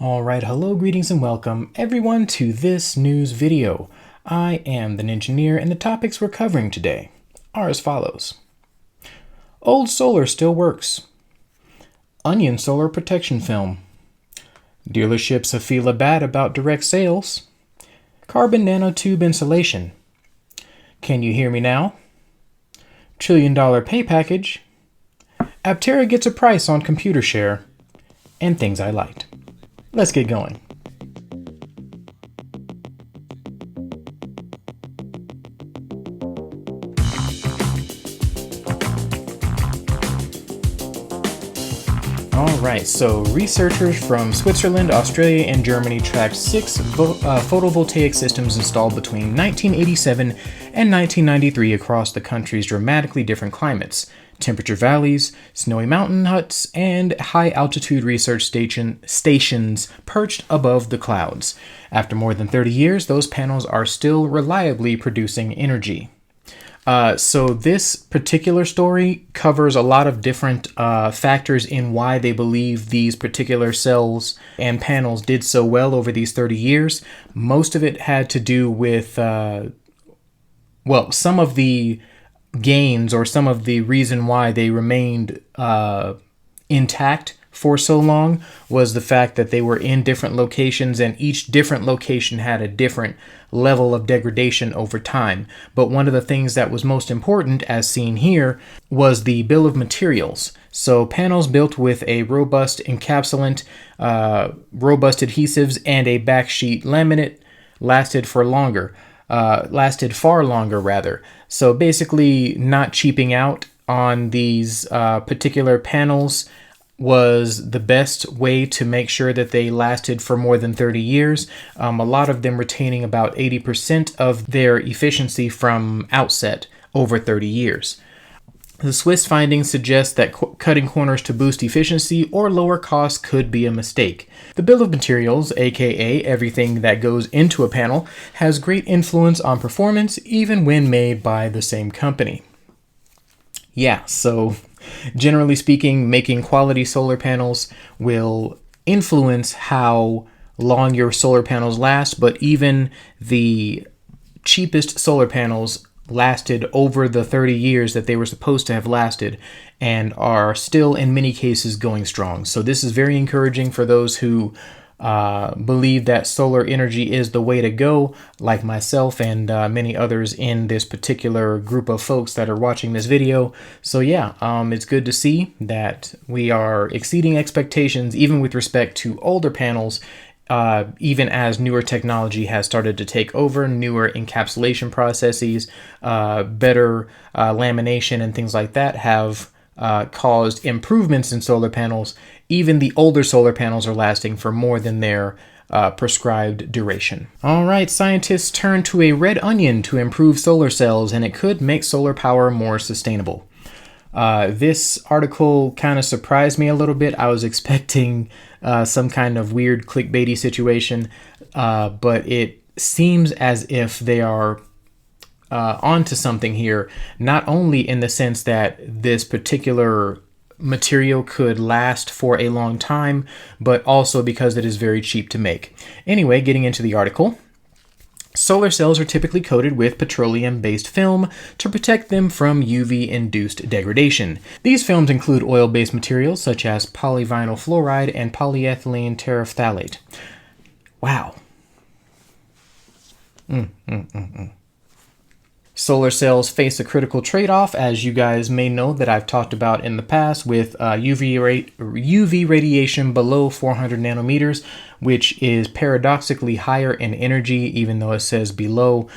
Alright, hello, greetings, and welcome everyone to this news video. I am the Ninjaneer, and the topics we're covering today are as follows. Old solar still works. Onion solar protection film. Dealerships Afeela bad about direct sales. Carbon nanotube insulation. Can you hear me now? $1 trillion pay package. Aptera gets a price on computer share. And things I liked. Let's get going. Alright, so researchers from Switzerland, Australia, and Germany tracked 6 photovoltaic systems installed between 1987 and 1993 across the country's dramatically different climates, temperature valleys, snowy mountain huts, and high-altitude research stations perched above the clouds. After more than 30 years, those panels are still reliably producing energy. So this particular story covers a lot of different factors in why they believe these particular cells and panels did so well over these 30 years. Most of it had to do with, some of the gains or some of the reason why they remained intact for so long was the fact that they were in different locations, and each different location had a different level of degradation over time. But one of the things that was most important, as seen here, was the bill of materials. So panels built with a robust encapsulant, robust adhesives, and a backsheet laminate lasted far longer. So basically, not cheaping out on these particular panels was the best way to make sure that they lasted for more than 30 years. A lot of them retaining about 80% of their efficiency from outset over 30 years. The Swiss findings suggest that cutting corners to boost efficiency or lower costs could be a mistake. The bill of materials, aka everything that goes into a panel, has great influence on performance even when made by the same company. Yeah, so generally speaking, making quality solar panels will influence how long your solar panels last, but even the cheapest solar panels lasted over the 30 years that they were supposed to have lasted and are still in many cases going strong. So this is very encouraging for those who believe that solar energy is the way to go, like myself and many others in this particular group of folks that are watching this video. So yeah, it's good to see that we are exceeding expectations even with respect to older panels, even as newer technology has started to take over, newer encapsulation processes, better lamination and things like that have caused improvements in solar panels. Even the older solar panels are lasting for more than their prescribed duration. All right, scientists turn to a red onion to improve solar cells, and it could make solar power more sustainable. This article kind of surprised me a little bit. I was expecting some kind of weird clickbaity situation, but it seems as if they are onto something here, not only in the sense that this particular material could last for a long time, but also because it is very cheap to make. Anyway, getting into the article. Solar cells are typically coated with petroleum-based film to protect them from UV-induced degradation. These films include oil-based materials such as polyvinyl fluoride and polyethylene terephthalate. Wow. Solar cells face a critical trade-off, as you guys may know that I've talked about in the past, with UV radiation below 400 nanometers, which is paradoxically higher in energy, even though it says below,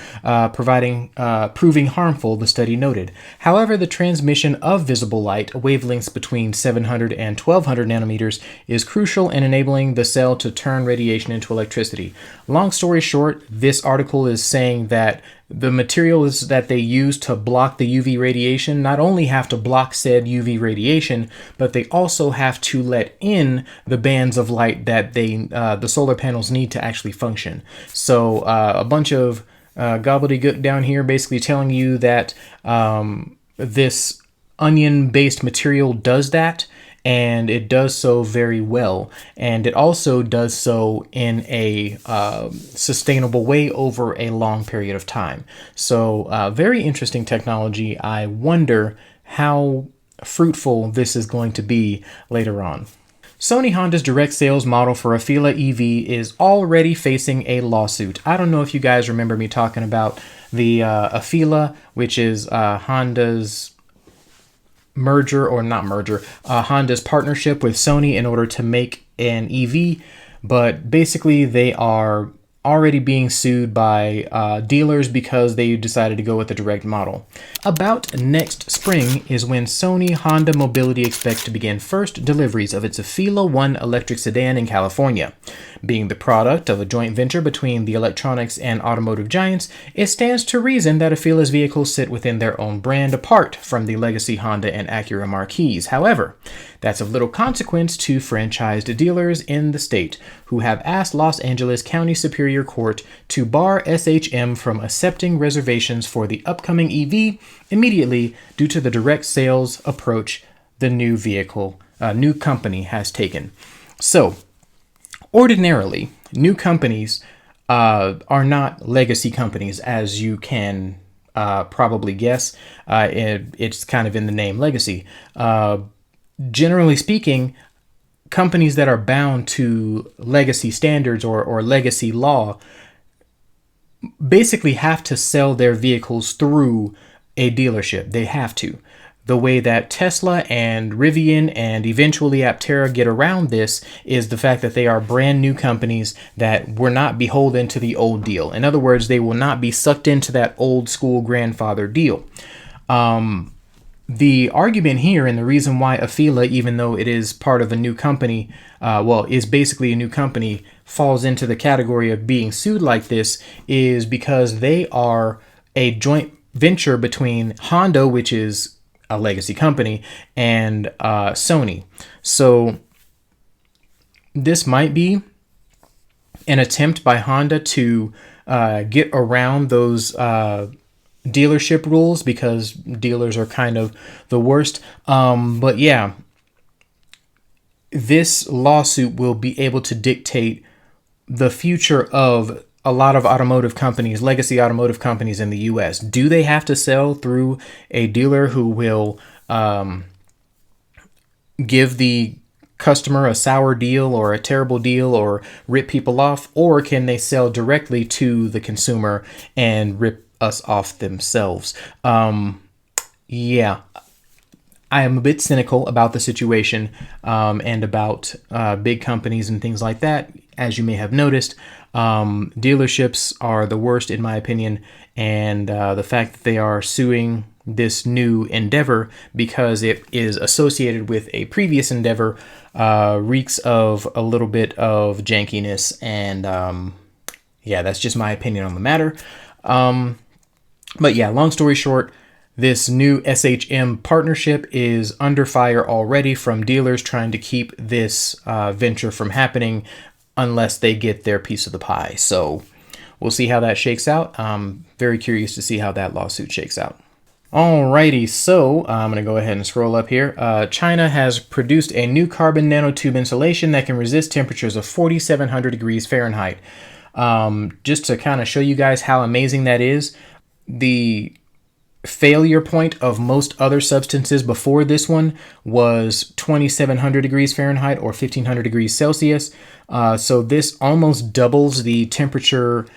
proving harmful, the study noted. However, the transmission of visible light, wavelengths between 700 and 1200 nanometers, is crucial in enabling the cell to turn radiation into electricity. Long story short, this article is saying that the materials that they use to block the UV radiation not only have to block said UV radiation, but they also have to let in the bands of light that the solar panels need to actually function. So a bunch of gobbledygook down here basically telling you that this onion-based material does that, and it does so very well. And it also does so in a sustainable way over a long period of time. So very interesting technology. I wonder how fruitful this is going to be later on. Sony Honda's direct sales model for Afeela EV is already facing a lawsuit. I don't know if you guys remember me talking about the Afeela, which is Honda's merger, or not merger, Honda's partnership with Sony in order to make an EV. But basically they are already being sued by dealers because they decided to go with the direct model. About next spring is when Sony Honda Mobility expects to begin first deliveries of its Afeela 1 electric sedan in California. Being the product of a joint venture between the electronics and automotive giants, it stands to reason that Afeela's vehicles sit within their own brand apart from the legacy Honda and Acura marquees. However, that's of little consequence to franchised dealers in the state, who have asked Los Angeles County Superior Court to bar SHM from accepting reservations for the upcoming EV immediately due to the direct sales approach the new company has taken. So, ordinarily, new companies are not legacy companies, as you can probably guess. It's kind of in the name legacy. Generally speaking, companies that are bound to legacy standards or legacy law basically have to sell their vehicles through a dealership. They have to. The way that Tesla and Rivian and eventually Aptera get around this is the fact that they are brand new companies that were not beholden to the old deal. In other words, they will not be sucked into that old school grandfather deal. The argument here, and the reason why Afeela, even though it is part of a new company, is basically a new company, falls into the category of being sued like this, is because they are a joint venture between Honda, which is a legacy company, and Sony. So this might be an attempt by Honda to get around those dealership rules, because dealers are kind of the worst. But yeah, this lawsuit will be able to dictate the future of a lot of automotive companies, legacy automotive companies in the US. Do they have to sell through a dealer who will give the customer a sour deal or a terrible deal or rip people off? Or can they sell directly to the consumer and rip us off themselves? Yeah, I am a bit cynical about the situation and about big companies and things like that. As you may have noticed, dealerships are the worst in my opinion, and the fact that they are suing this new endeavor because it is associated with a previous endeavor reeks of a little bit of jankiness, and yeah, that's just my opinion on the matter. But yeah, long story short, this new SHM partnership is under fire already from dealers trying to keep this venture from happening unless they get their piece of the pie. So we'll see how that shakes out. I'm very curious to see how that lawsuit shakes out. Alrighty, so I'm going to go ahead and scroll up here. China has produced a new carbon nanotube insulation that can resist temperatures of 4,700 degrees Fahrenheit. Just to kind of show you guys how amazing that is, the failure point of most other substances before this one was 2,700 degrees Fahrenheit or 1,500 degrees Celsius. So this almost doubles the temperature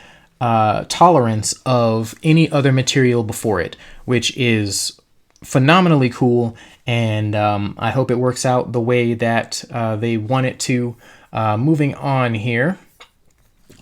tolerance of any other material before it, which is phenomenally cool. And I hope it works out the way that they want it to. Moving on here.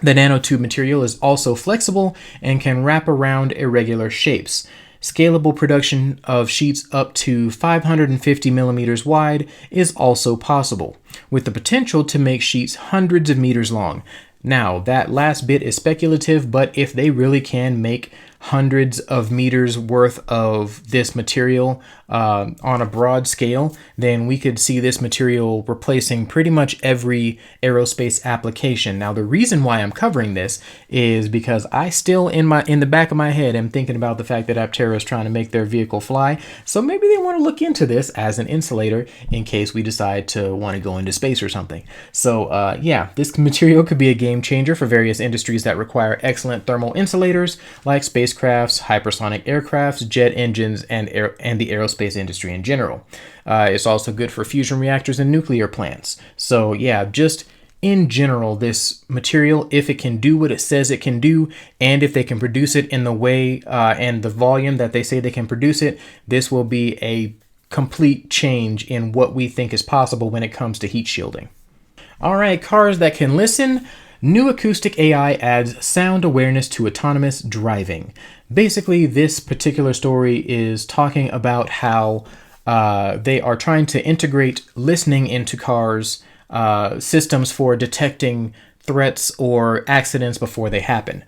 The nanotube material is also flexible and can wrap around irregular shapes. Scalable production of sheets up to 550 millimeters wide is also possible, with the potential to make sheets hundreds of meters long. Now, that last bit is speculative, but if they really can make hundreds of meters worth of this material on a broad scale, then we could see this material replacing pretty much every aerospace application. Now, the reason why I'm covering this is because I still in the back of my head am thinking about the fact that Aptera is trying to make their vehicle fly. So maybe they want to look into this as an insulator in case we decide to want to go into space or something. So yeah, this material could be a game changer for various industries that require excellent thermal insulators like spacecrafts, hypersonic aircrafts, jet engines, and the aerospace industry in general. It's also good for fusion reactors and nuclear plants. So yeah, just in general, this material, if it can do what it says it can do, and if they can produce it in the way and the volume that they say they can produce it, this will be a complete change in what we think is possible when it comes to heat shielding. All right, cars that can listen. New Acoustic AI adds sound awareness to autonomous driving. Basically, this particular story is talking about how they are trying to integrate listening into cars, systems for detecting threats or accidents before they happen.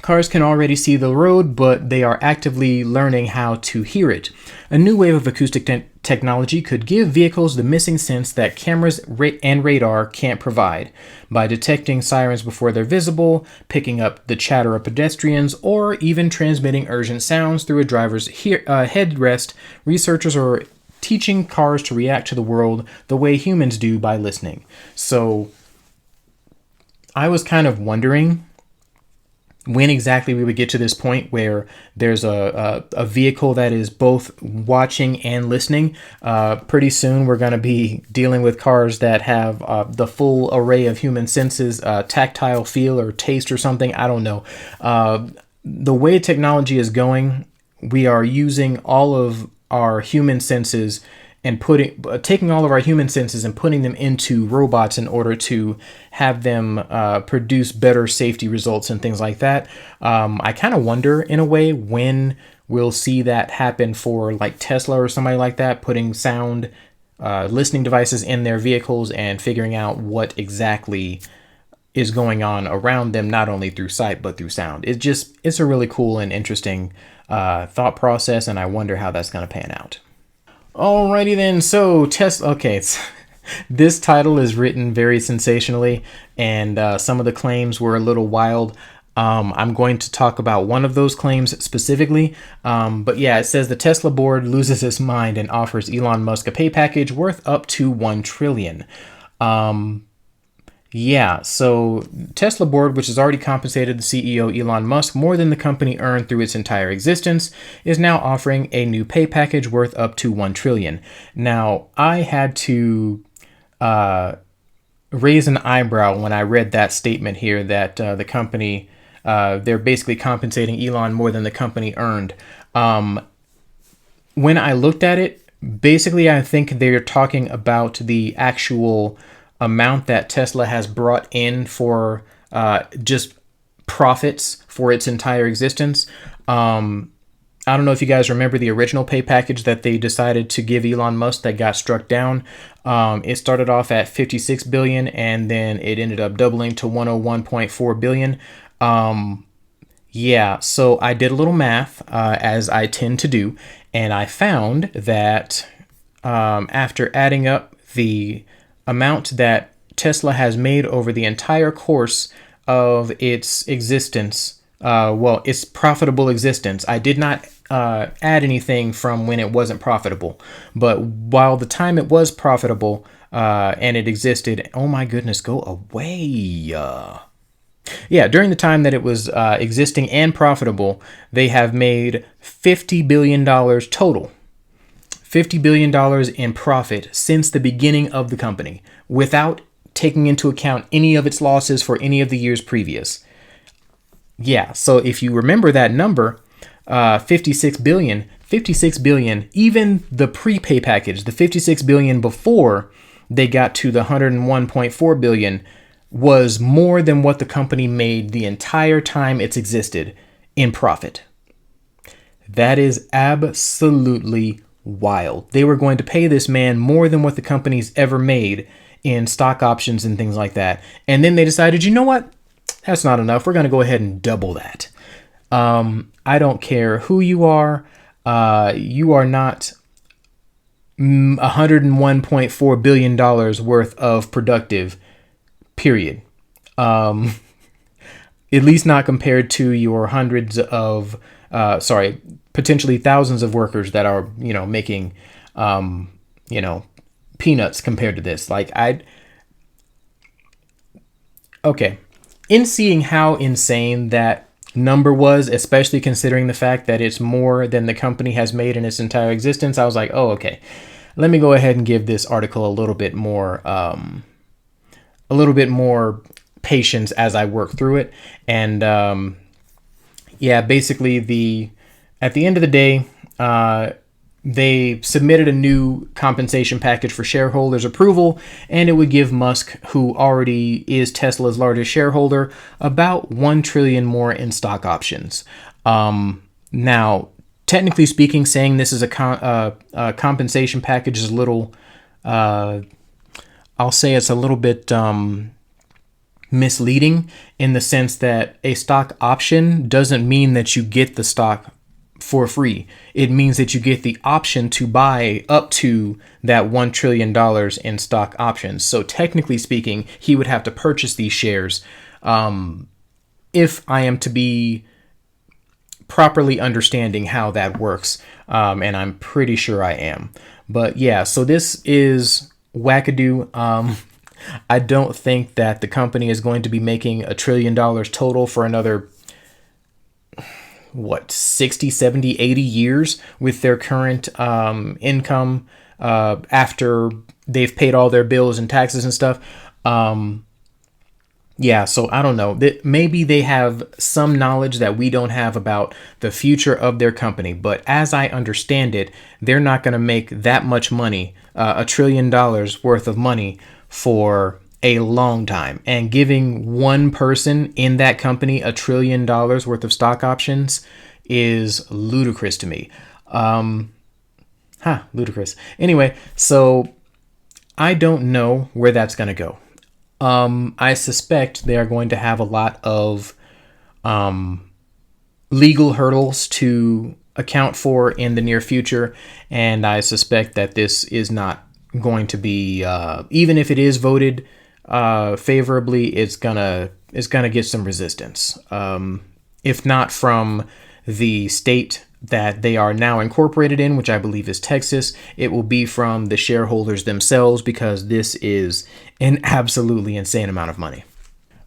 Cars can already see the road, but they are actively learning how to hear it. A new wave of acoustic technology could give vehicles the missing sense that cameras and radar can't provide. By detecting sirens before they're visible, picking up the chatter of pedestrians, or even transmitting urgent sounds through a driver's headrest, researchers are teaching cars to react to the world the way humans do by listening. So I was kind of wondering when exactly we would get to this point where there's a vehicle that is both watching and listening. Pretty soon we're going to be dealing with cars that have the full array of human senses, tactile feel or taste or something. I don't know. The way technology is going, we are using all of our human senses and taking all of our human senses and putting them into robots in order to have them produce better safety results and things like that. I kind of wonder, in a way, when we'll see that happen for like Tesla or somebody like that, putting sound listening devices in their vehicles and figuring out what exactly is going on around them, not only through sight but through sound. It's a really cool and interesting thought process, and I wonder how that's going to pan out. Alrighty then, so Tesla, okay, this title is written very sensationally, and some of the claims were a little wild. I'm going to talk about one of those claims specifically, but yeah, it says the Tesla board loses its mind and offers Elon Musk a pay package worth up to $1 trillion. Yeah, so Tesla board, which has already compensated the CEO Elon Musk more than the company earned through its entire existence, is now offering a new pay package worth up to $1 trillion. Now, I had to raise an eyebrow when I read that statement here that the company, they're basically compensating Elon more than the company earned. When I looked at it, basically I think they're talking about the actual amount that Tesla has brought in for just profits for its entire existence. I don't know if you guys remember the original pay package that they decided to give Elon Musk that got struck down. It started off at $56 billion and then it ended up doubling to $101.4 billion. Yeah, so I did a little math, as I tend to do, and I found that after adding up the amount that Tesla has made over the entire course of its existence, its profitable existence. I did not add anything from when it wasn't profitable, but while the time it was profitable and it existed, oh my goodness, go away. Yeah, during the time that it was existing and profitable, they have made $50 billion total. $50 billion in profit since the beginning of the company, without taking into account any of its losses for any of the years previous. Yeah, so if you remember that number, 56 billion, even the prepay package, the 56 billion before they got to the 101.4 billion, was more than what the company made the entire time it's existed in profit. That is absolutely wild. They were going to pay this man more than what the company's ever made in stock options and things like that. And then they decided, you know what? That's not enough. We're going to go ahead and double that. I don't care who you are. You are not $101.4 billion worth of productive, period. At least not compared to your hundreds of, potentially thousands of workers that are, making, peanuts compared to this. Okay. In seeing how insane that number was, especially considering the fact that it's more than the company has made in its entire existence, I was like, oh, okay. Let me go ahead and give this article a little bit more patience as I work through it. And basically at the end of the day, they submitted a new compensation package for shareholders' approval, and it would give Musk, who already is Tesla's largest shareholder, about $1 trillion more in stock options. Now, technically speaking, saying this is a compensation package is a little, I'll say it's a little bit misleading, in the sense that a stock option doesn't mean that you get the stock for free. It means that you get the option to buy up to that $1 trillion in stock options. So technically speaking, he would have to purchase these shares. If I am to be properly understanding how that works, and I'm pretty sure I am. But yeah, so this is wackadoo. I don't think that the company is going to be making $1 trillion total for another 60, 70, 80 years with their current income after they've paid all their bills and taxes and stuff. So I don't know. Maybe they have some knowledge that we don't have about the future of their company. But as I understand it, they're not going to make that much money, $1 trillion worth of money, for a long time. And giving one person in that company $1 trillion worth of stock options is ludicrous to me. Ludicrous. Anyway, so I don't know where that's going to go. I suspect they are going to have a lot of legal hurdles to account for in the near future, and I suspect that this is not going to be, even if it is voted favorably, it's gonna get some resistance. If not from the state that they are now incorporated in, which I believe is Texas, it will be from the shareholders themselves, because this is an absolutely insane amount of money.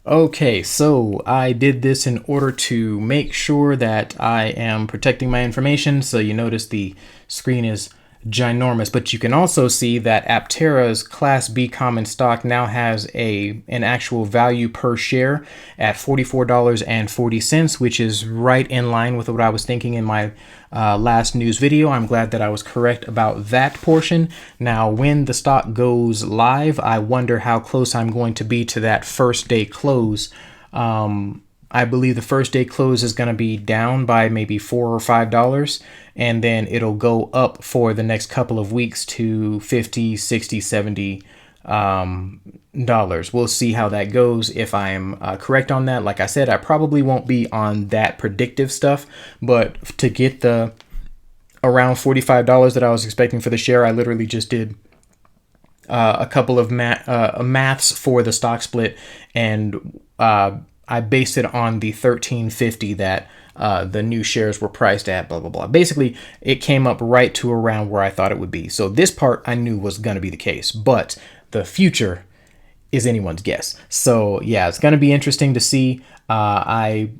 Okay, so I did this in order to make sure that I am protecting my information. So you notice the screen is ginormous, but you can also see that Aptera's Class B common stock now has an actual value per share at $44.40, which is right in line with what I was thinking in my last news video. I'm glad that I was correct about that portion. Now, when the stock goes live, I wonder how close I'm going to be to that first day close. I believe the first day close is going to be down by maybe $4 or $5, and then it'll go up for the next couple of weeks to $50, $60, $70 We'll see how that goes. If I am correct on that, like I said, I probably won't be on that predictive stuff, but to get the around $45 that I was expecting for the share, I literally just did a couple of maths for the stock split, and I based it on the $13.50 that the new shares were priced at, blah, blah, blah. Basically, it came up right to around where I thought it would be. So this part I knew was going to be the case, but the future is anyone's guess. So yeah, it's going to be interesting to see. I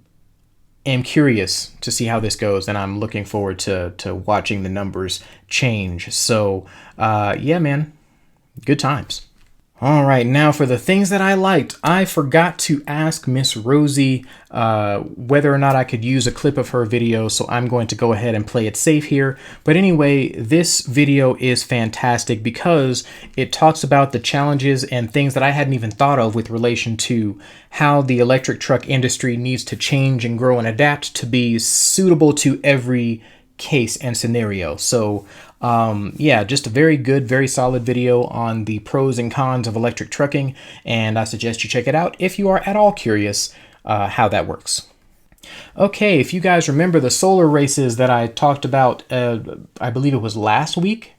am curious to see how this goes, and I'm looking forward to watching the numbers change. So yeah, man, good times. All right, now for the things that I liked. I forgot to ask Miss Rosie whether or not I could use a clip of her video, so I'm going to go ahead and play it safe here. But anyway, this video is fantastic because it talks about the challenges and things that I hadn't even thought of with relation to how the electric truck industry needs to change and grow and adapt to be suitable to every case and scenario. So yeah, just a very good, very solid video on the pros and cons of electric trucking, and I suggest you check it out if you are at all curious how that works. Okay, if you guys remember the solar races that I talked about, I believe it was last week.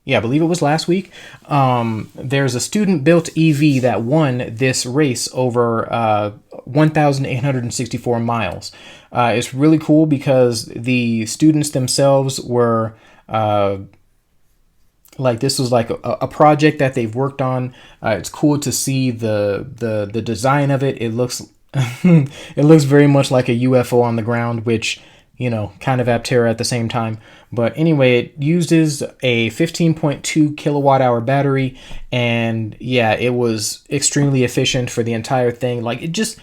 Yeah, I believe it was last week. There's a student-built EV that won this race over 1,864 miles. It's really cool because the students themselves were like, this was like a project that they've worked on. It's cool to see the design of it. It looks it looks very much like a UFO on the ground, which, you know, kind of Aptera at the same time. But anyway, it uses a 15.2 kilowatt hour battery, and yeah, it was extremely efficient for the entire thing. Like, it just,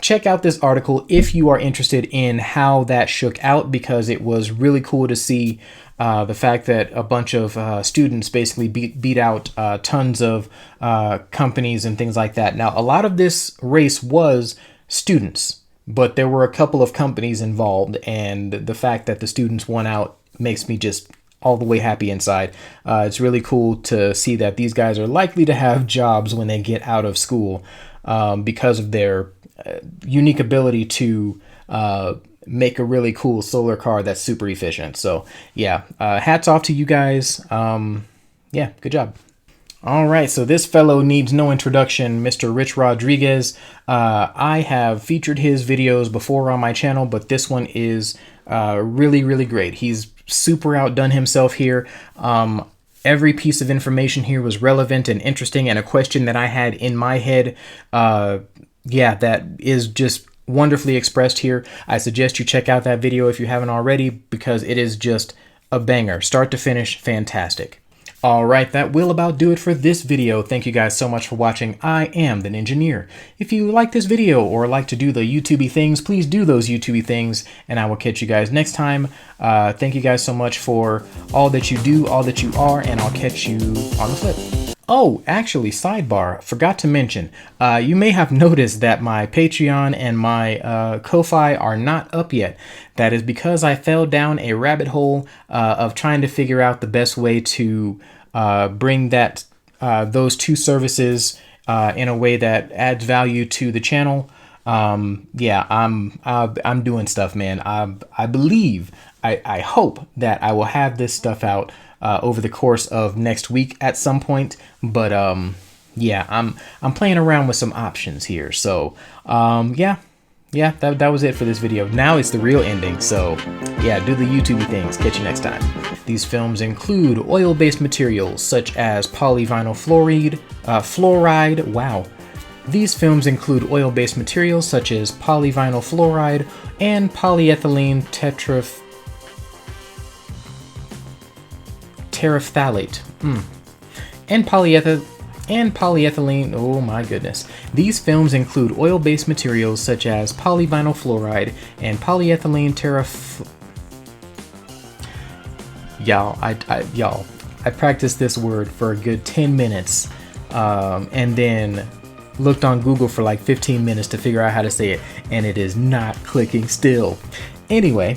check out this article if you are interested in how that shook out, because it was really cool to see the fact that a bunch of students basically beat out tons of companies and things like that. Now, a lot of this race was students, but there were a couple of companies involved, and the fact that the students won out makes me just all the way happy inside. It's really cool to see that these guys are likely to have jobs when they get out of school, because of their unique ability to make a really cool solar car that's super efficient. So yeah, hats off to you guys. Yeah, good job. All right, so this fellow needs no introduction, Mr. Rich Rodriguez. I have featured his videos before on my channel, but this one is really, really great. He's super outdone himself here. Every piece of information here was relevant and interesting, and a question that I had in my head, yeah, that is just wonderfully expressed here. I suggest you check out that video if you haven't already, because it is just a banger. Start to finish, fantastic. All right, that will about do it for this video. Thank you guys so much for watching. I am the Ninjaneer. If you like this video or like to do the YouTubey things, please do those YouTubey things, and I will catch you guys next time. Thank you guys so much for all that you do, all that you are, and I'll catch you on the flip. Oh, actually, sidebar, forgot to mention, you may have noticed that my Patreon and my Ko-Fi are not up yet. That is because I fell down a rabbit hole of trying to figure out the best way to bring those two services in a way that adds value to the channel. Yeah, I'm doing stuff, man. I believe, I hope that I will have this stuff out over the course of next week at some point, but yeah, I'm playing around with some options here. So yeah, that was it for this video. Now it's the real ending, so yeah, do the YouTubey things. Catch you next time. These films include oil-based materials such as polyvinyl fluoride. Wow. These films include oil-based materials such as polyvinyl fluoride and polyethylene terephthalate. And polyethylene, oh my goodness. These films include oil-based materials such as polyvinyl fluoride and polyethylene Y'all, I practiced this word for a good 10 minutes and then looked on Google for like 15 minutes to figure out how to say it, and it is not clicking still. Anyway,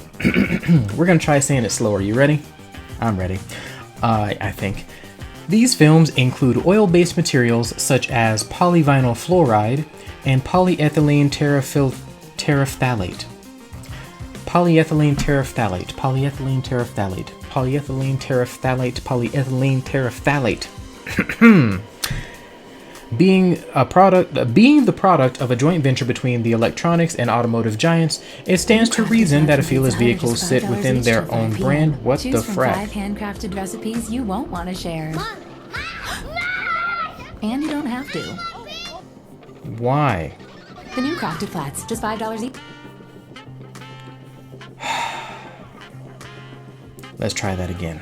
we're gonna try saying it slower. You ready? I'm ready. I think. These films include oil-based materials such as polyvinyl fluoride and polyethylene terephthalate. Polyethylene terephthalate. Polyethylene terephthalate. Polyethylene terephthalate. Polyethylene terephthalate. Being the product of a joint venture between the electronics and automotive giants, it stands to reason that Afeela's vehicles sit within their own brand. What the frack? 5 handcrafted recipes you won't want to share. And you don't have to. Why? The new crafted flats, just $5 each. Let's try that again.